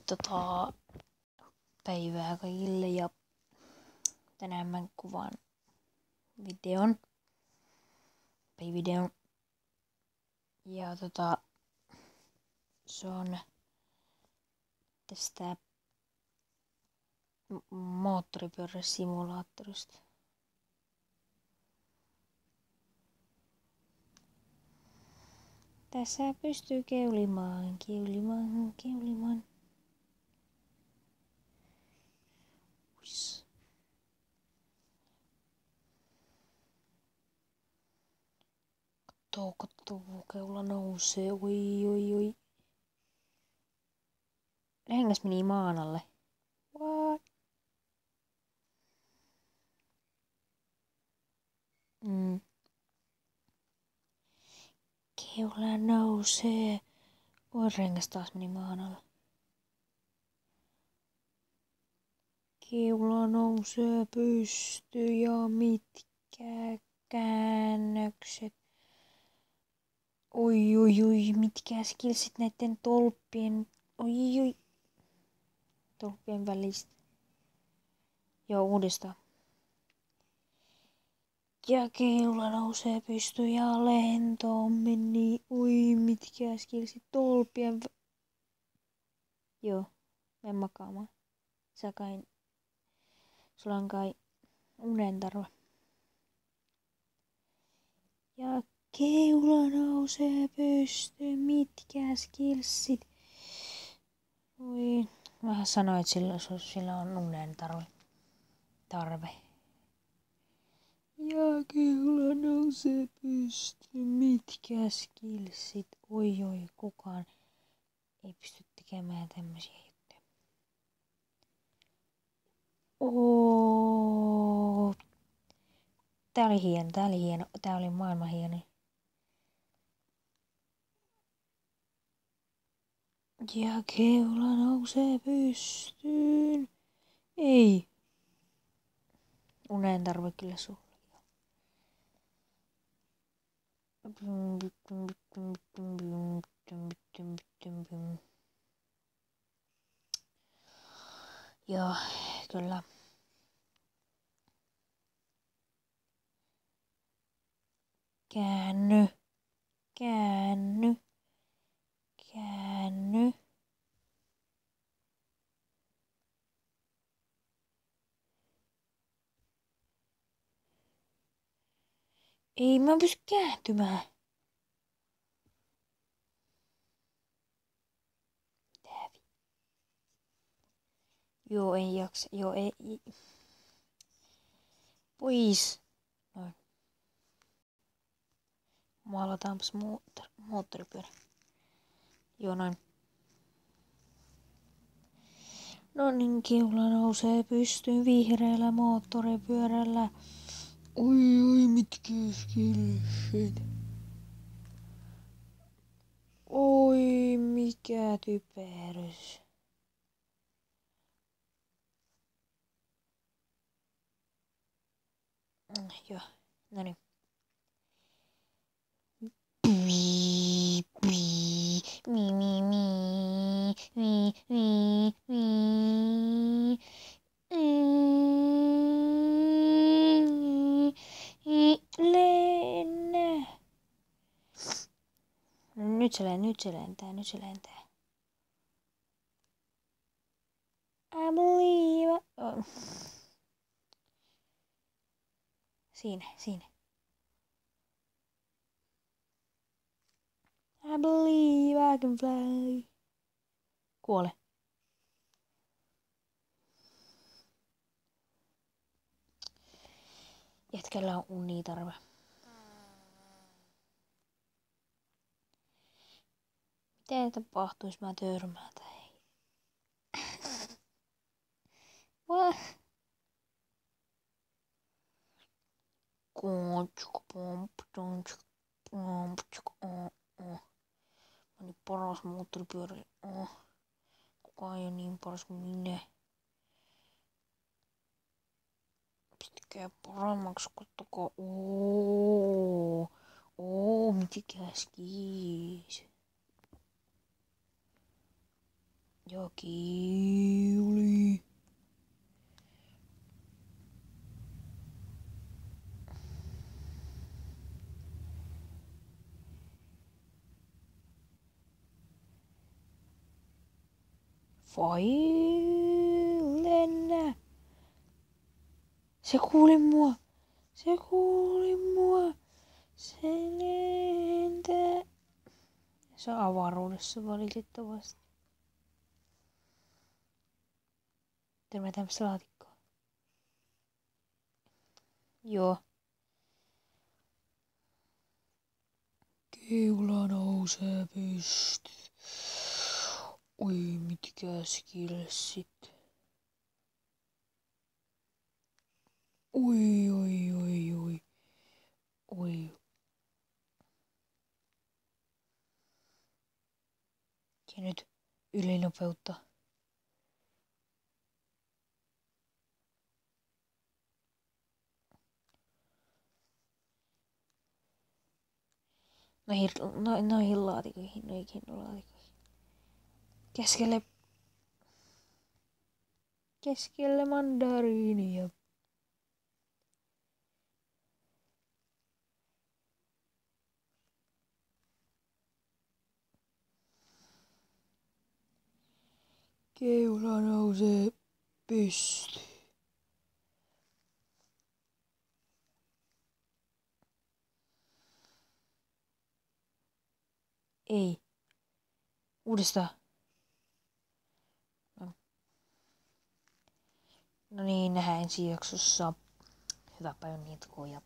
Tota, päivää kaikille ja tänään mä kuvaan videon. Ja se on tästä moottoripyöräsimulaattorista. Tässä pystyy keulimaan. Uis. Kattoo, keula nousee. Oi. Rengas meni maan alle. What? Keula nousee. Oi, rengas taas meni maan alle. Keula nousee pystyyn ja mitkä käännökset. Oi, mitkä skillsit näiden tolppien. Oi. Tolppien välistä. Joo, uudestaan. Ja keula nousee pystyyn ja lentoon meni. Oi, mitkä skillsit tolppien. Joo, mene makaamaan. Sulla on kai unen tarve. Ja keula nousee pystyyn. Mitkä skillsit. Oi, mä sanoin, että sillä on unen tarve. Ja keula nousee pystyyn. Mitkä skillsit. Oi, kukaan ei pysty tekemään tämmösiä juttuja. Tää oli hieno. Tää oli maailman hieno. Ja keula nousee pystyyn. Ei. Unen tarve kyllä sulla. Joo, kyllä. Käänny. Ei mä pysty kääntymään. Joo, ei jaksa. Joo, ei. Pois. Noin. Maalataanpas moottoripyörä. Joo, noin. No niin, keula nousee pystyyn vihreällä moottoripyörällä. Oi, mitkä skillsit. Oi, mikä typerys. Joo, no niin. Lennä. Nyt se lentää. I believe. Oh. Siinä. I believe I can fly. Kuole. Jätkällä on unitarve. Mitä tapahtuis mä törmään tai? What? Mä olin paras moottoripyörä. Kukaan ei ole niin paras kuin minä. Pistäkää paremmaksi, kattokaa. Mitkä skis. ja kiuli. Voi lennä. Se kuuli mua. Se kuuli mua. Se lentää. Se on avaruudessa valitettavasti. Törmää tämmöistä laatikkoa. Joo. Keula nousee pystyyn. Oi, mitkäs kilssit. Oi, oi, oi, oi. Oi. Ja nyt ylinopeutta. Noihin laatikoihin. Keskelle mandariinia. Keula nousee pystyyn. Ei. Uudestaan. No niin, nähdään ensi jaksossa. Hyvää päivän jatkoa ja